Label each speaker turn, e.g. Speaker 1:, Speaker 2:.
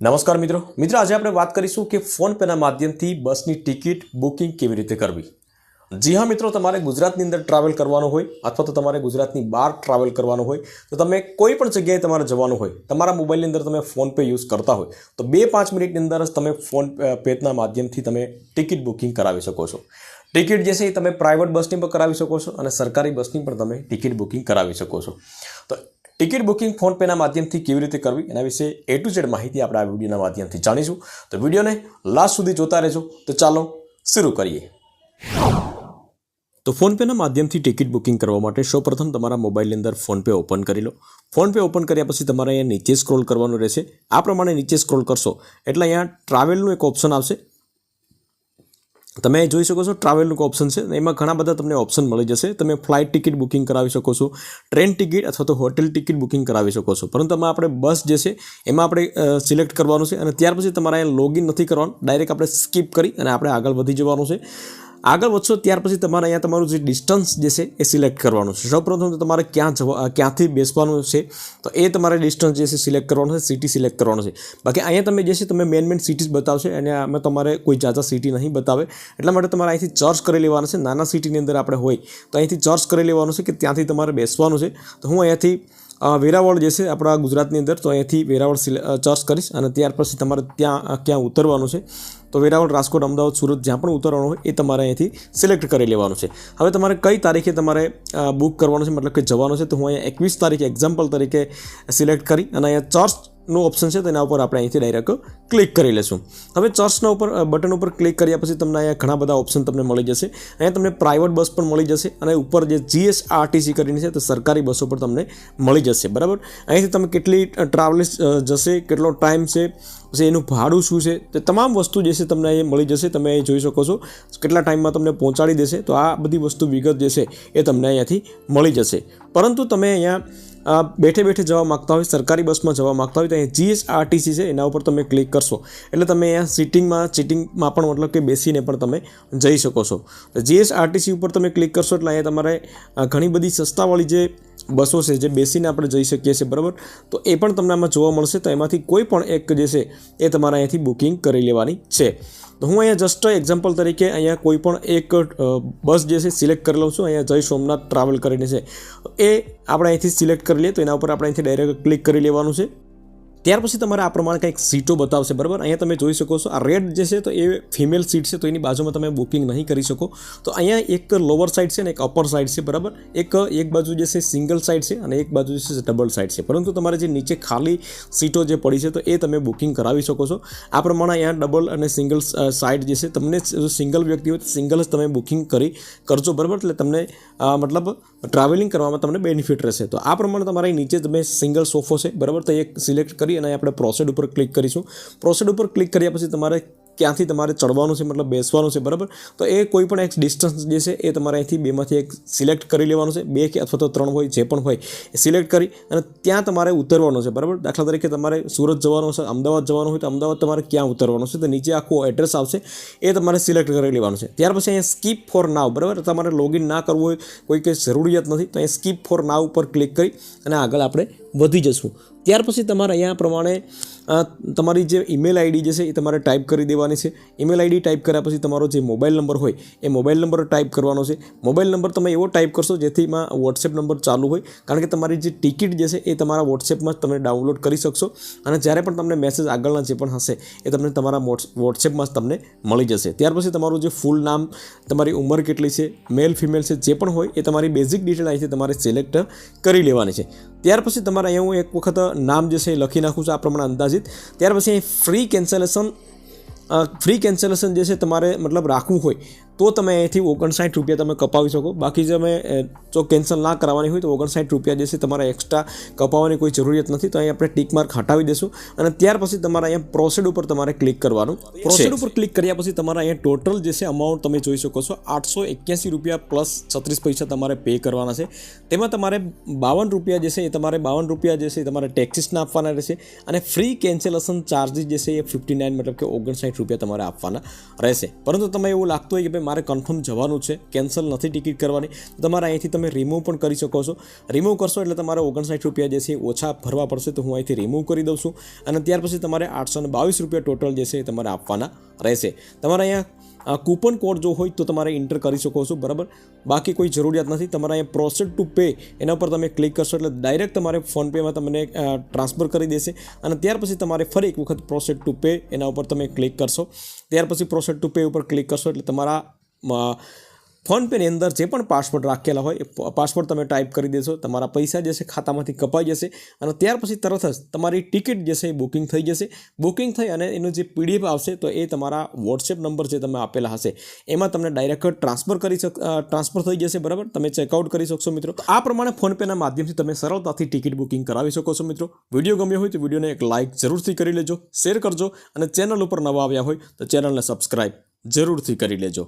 Speaker 1: નમસ્કાર મિત્રો આજે આપણે વાત કરીશું કે ફોનપેના માધ્યમથી બસની ટિકિટ બુકિંગ કેવી રીતે કરવી। જી હા મિત્રો, તમારે ગુજરાતની અંદર ટ્રાવેલ કરવાનો હોય અથવા તો તમારે ગુજરાતની બહાર ટ્રાવેલ કરવાનો હોય તો તમે કોઈ પણ જગ્યાએ તમારે જવાનું હોય, તમારા મોબાઈલની અંદર તમે ફોનપે યુઝ કરતા હોય તો 2-5 મિનિટની અંદર જ તમે ફોનપેના માધ્યમથી તમે ટિકિટ બુકિંગ કરાવી શકો છો। ટિકિટ જે છે એ તમે પ્રાઇવેટ બસની પણ કરાવી શકો છો અને સરકારી બસની પણ તમે ટિકિટ બુકિંગ કરાવી શકો છો। તો ટિકિટ બુકિંગ ફોનપેના માધ્યમથી કેવી રીતે કરવી એના વિશે A to Z માહિતી આપણે આ વિડીયોના માધ્યમથી જાણીશું। તો વિડીયોને લાસ્ટ સુધી જોતા રહેજો। તો ચાલો શરૂ કરીએ। તો ફોનપેના માધ્યમથી ટિકિટ બુકિંગ કરવા માટે સૌપ્રથમ તમારા મોબાઈલની અંદર ફોનપે ઓપન કરી લો। ફોનપે ઓપન કર્યા પછી તમારે અહીંયા નીચે સ્ક્રોલ કરવાનું રહેશે। આ પ્રમાણે નીચે સ્ક્રોલ કરશો એટલે અહીંયા ટ્રાવેલનું એક ઓપ્શન આવશે। તમે જોઈ શકો છો ટ્રાવેલનું ઓપ્શન છે, એમાં ઘણા બધા તમને ઓપ્શન મળી જશે। તમે ફ્લાઇટ ટિકિટ બુકિંગ કરાવી શકો છો, ટ્રેન ટિકિટ અથવા તો હોટેલ ટિકિટ બુકિંગ કરાવી શકો છો, પરંતુ એમાં આપણે બસ જે છે એમાં આપણે સિલેક્ટ કરવાનું છે અને ત્યાર પછી તમારે અહીંયા લોગિન નથી કરવાનું, ડાયરેક્ટ આપણે સ્કીપ કરી અને આપણે આગળ વધી જવાનું છે। આગળ વધશો ત્યાર પછી તમારે અહીંયા તમારું જે ડિસ્ટન્સ જે છે એ સિલેક્ટ કરવાનું છે। સૌપ્રથમ તો તમારે ક્યાંથી બેસવાનું છે તો એ તમારે ડિસ્ટન્સ જે છે સિલેક્ટ કરવાનું છે, સિટી સિલેક્ટ કરવાનું છે। બાકી અહીંયા તમે જે છે તમે મેન સિટીઝ બતાવશે અને આમાં તમારે કોઈ જાજા સિટી નહીં બતાવે, એટલા માટે તમારે અહીંથી ચર્ચ કરી લેવાનું છે। નાના સિટીની અંદર આપણે હોય તો અહીંથી ચર્ચ કરી લેવાનું છે કે ત્યાંથી તમારે બેસવાનું છે। તો હું અહીંયાથી વેરાવળ જે છે આપણા ગુજરાતની અંદર તો અહીંયાથી વેરાવળ ચર્ચ કરીશ અને ત્યાર પછી તમારે ક્યાં ઉતરવાનું છે તો વેરાવળ, રાજકોટ, અમદાવાદ, સુરત જ્યાં પણ ઉતરવાનું હોય એ તમારે અહીંયાથી સિલેક્ટ કરી લેવાનું છે। હવે તમારે કઈ તારીખે તમારે બુક કરવાનું છે, મતલબ કે જવાનું છે, તો હું અહીંયા 21 તારીખે એક્ઝામ્પલ તરીકે સિલેક્ટ કરી અને અહીંયા ચર્ચનું ઓપ્શન છે તેના ઉપર આપણે અહીંથી ડાયરેક્ટ ક્લિક કરી લેશું। હવે ચર્ચના ઉપર બટન ઉપર ક્લિક કર્યા પછી તમને અહીંયા ઘણા બધા ઓપ્શન તમને મળી જશે। અહીંયા તમને પ્રાઇવેટ બસ પણ મળી જશે અને ઉપર જે GSRTC કરીને છે તો સરકારી બસો પણ તમને મળી જશે, બરાબર। અહીંથી તમે કેટલી ટ્રાવેલ્સ જશે, કેટલો ટાઈમ છે, પછી એનું ભાડું શું છે, તે તમામ વસ્તુ જે છે તમને અહીં મળી જશે। તમે અહીં જોઈ શકો છો કેટલા ટાઈમમાં તમને પહોંચાડી દેશે, તો આ બધી વસ્તુ વિગત જે છે એ તમને અહીંયાથી મળી જશે। પરંતુ તમે અહીંયા બેઠે જવા માગતા હોય, સરકારી બસમાં જવા માગતા હોય તો અહીંયા GSRTC છે એના ઉપર તમે ક્લિક કરશો એટલે તમે અહીંયા સીટિંગમાં પણ મતલબ કે બેસીને પણ તમે જઈ શકો છો। તો GSRTC ઉપર તમે ક્લિક કરશો એટલે અહીંયા તમારે ઘણી બધી સસ્તાવાળી જે બસો છે જે બેસીને આપણે જઈ શકીએ છીએ, બરાબર, તો એ પણ તમને આમાં જોવા મળશે। તો એમાંથી કોઈ પણ એક જે છે એ તમારે અહીંયાથી બુકિંગ કરી લેવાની છે। તો હું અહીંયા જસ્ટ એક્ઝામ્પલ તરીકે અહીંયા કોઈ પણ એક બસ જે છે સિલેક્ટ કરી લઉં છું। અહીંયા જય સોમનાથ ટ્રાવેલ કરીને છે એ આપણે અહીંથી સિલેક્ટ કરી લઈએ તો એના ઉપર આપણે અહીંથી ડાયરેક્ટ ક્લિક કરી લેવાનું છે। ત્યાર પછી તમારે આ પ્રમાણે કંઈક સીટો બતાવશે, બરાબર। અહીંયા તમે જોઈ શકો છો આ રેડ જે છે તો એ ફિમેલ સીટ છે, તો એની બાજુમાં તમે બુકિંગ નહીં કરી શકો। તો અહીંયા એક લોઅર સાઇડ છે ને એક અપર સાઇડ છે, બરાબર। એક બાજુ જે છે સિંગલ સાઇડ છે અને એક બાજુ જે છે ડબલ સાઇડ છે, પરંતુ તમારે જે નીચે ખાલી સીટો જે પડી છે તો એ તમે બુકિંગ કરાવી શકો છો। આ પ્રમાણે અહીંયા ડબલ અને સિંગલ સાઇડ જે છે તમને સિંગલ વ્યક્તિ હોય તો સિંગલ જ તમે બુકિંગ કરજો, બરાબર, એટલે તમને મતલબ ટ્રાવેલિંગ કરવામાં તમને બેનિફિટ રહેશે। તો આ પ્રમાણે તમારે નીચે તમે સિંગલ સોફો છે, બરાબર, તો એક સિલેક્ટ કરી અને આપણે પ્રોસેડ ઉપર ક્લિક કરીશું। પ્રોસેડ ઉપર ક્લિક કર્યા પછી તમારે ક્યાંથી તમારે ચડવાનું છે, મતલબ બેસવાનું છે, બરાબર, તો એ કોઈ પણ એક ડિસ્ટન્સ જે છે એ તમારે અહીંથી બેમાંથી એક સિલેક્ટ કરી લેવાનું છે, 2 કે અથવા તો 3 હોય જે પણ હોય એ સિલેક્ટ કરી અને ત્યાં તમારે ઉતરવાનું છે, બરાબર। દાખલા તરીકે તમારે સુરત જવાનું છે, અમદાવાદ જવાનું હોય તો અમદાવાદ તમારે ક્યાં ઉતરવાનું છે તો નીચે આખું એડ્રેસ આવશે એ તમારે સિલેક્ટ કરી લેવાનું છે। ત્યાર પછી અહીંયા સ્કીપ ફોર નાવ, બરાબર, તમારે લોગિન ના કરવું હોય, કોઈ કંઈ જરૂરિયાત નથી તો અહીંયા સ્કીપ ફોર નાવ ઉપર ક્લિક કરી અને આગળ આપણે વધી જશું। ત્યાર પછી તમારે અહીંયા પ્રમાણે તમારી જે ઈમેલ આઈડી જે છે એ તમારે ટાઈપ કરી દેવાની છે। ઈમેલ આઈડી ટાઈપ કર્યા પછી તમારો જે મોબાઈલ નંબર હોય એ મોબાઈલ નંબર ટાઈપ કરવાનો છે। મોબાઈલ નંબર તમે એવો ટાઈપ કરશો જેથીમાં વોટ્સએપ નંબર ચાલુ હોય, કારણ કે તમારી જે ટિકિટ જે છે એ તમારા વોટ્સએપમાં જ તમે ડાઉનલોડ કરી શકશો અને જ્યારે પણ તમને મેસેજ આગળના જે પણ હશે એ તમને તમારા વોટ્સએપમાં જ તમને મળી જશે। ત્યાર પછી તમારું જે ફૂલ નામ, તમારી ઉંમર કેટલી છે, મેલ ફિમેલ છે, જે પણ હોય એ તમારી બેઝિક ડિટેલ અહીંથી તમારે સિલેક્ટ કરી લેવાની છે। ત્યાર પછી તમારે અહીંયા હું એક વખત નામ જે છે એ લખી નાખું છું આ પ્રમાણે અંદાજિત। ત્યાર પછી અહીં ફ્રી કેન્સલેશન જે છે તમારે મતલબ રાખવું હોય તો તમે અહીંથી 59 રૂપિયા તમે કપાવી શકો। બાકી તમે જો કેન્સલ ના કરાવવાની હોય તો 59 રૂપિયા જે છે તમારે એક્સ્ટ્રા કપાવવાની કોઈ જરૂરિયાત નથી। તો અહીં આપણે ટિક માર્ક હટાવી દઈશું અને ત્યાર પછી તમારે અહીંયા પ્રોસેડ ઉપર તમારે ક્લિક કરવાનું। પ્રોસેડ ઉપર ક્લિક કર્યા પછી તમારે અહીંયા ટોટલ જે છે અમાઉન્ટ તમે જોઈ શકો છો 881 રૂપિયા પ્લસ 36 પૈસા તમારે પે કરવાના છે। તેમાં તમારે 52 રૂપિયા જે છે એ તમારે 52 રૂપિયા જે છે એ તમારે ટેક્સીસના આપવાના રહેશે અને ફ્રી કેન્સલેશન ચાર્જીસ જે છે એ 59 મતલબ કે 59 રૂપિયા તમારે આપવાના રહેશે। પરંતુ તમે એવું લાગતું હોય કે ભાઈ મારે કન્ફર્મ જવાનું છે, કેન્સલ નથી ટિકિટ કરવાની, તો તમારે અહીંથી તમે રિમૂવ પણ કરી શકો છો. રિમૂવ કરશો એટલે તમારે 59 રૂપિયા જે છે એ ઓછા ભરવા પડશે. તો હું અહીંથી રિમૂવ કરી દઉં છું અને ત્યાર પછી તમારે 822 રૂપિયા ટોટલ જે છે એ તમારે આપવાના રહેશે. તમારે અહીંયા કૂપન કોડ જો હોય તો તમારે એન્ટર કરી શકો છો, બરાબર. બાકી કોઈ જરૂરિયાત નથી. તમારે અહીંયા પ્રોસેસ ટુ પે એના પર તમે ક્લિક કરશો એટલે ડાયરેક્ટ તમારે ફોનપેમાં તમને ટ્રાન્સફર કરી દેશે અને ત્યાર પછી તમારે ફરી એક વખત પ્રોસેસ ટુ પે એના ઉપર તમે ક્લિક કરશો. ત્યાર પછી પ્રોસેસ ટુ પે ઉપર ક્લિક કરશો એટલે તમારા ફોનપેની અંદર જે પણ પાસવર્ડ રાખેલા હોય એ પાસવર્ડ તમે ટાઈપ કરી દેશો. તમારા પૈસા જે છે ખાતામાંથી કપાઈ જશે અને ત્યાર પછી તરત જ તમારી ટિકિટ જે છે એ બુકિંગ થઈ જશે. બુકિંગ થઈ અને એનું જે PDF આવશે તો એ તમારા વોટ્સએપ નંબર જે તમે આપેલા હશે એમાં તમને ડાયરેક્ટ ટ્રાન્સફર થઈ જશે, બરાબર. તમે ચેકઆઉટ કરી શકશો મિત્રો. આ પ્રમાણે ફોનપેના માધ્યમથી તમે સરળતાથી ટિકિટ બુકિંગ કરાવી શકો છો મિત્રો. વિડીયો ગમ્યો હોય તો વિડીયોને એક લાઇક જરૂરથી કરી લેજો, શેર કરજો અને ચેનલ ઉપર નવા આવ્યા હોય તો ચેનલને સબસ્ક્રાઇબ જરૂરથી કરી લેજો.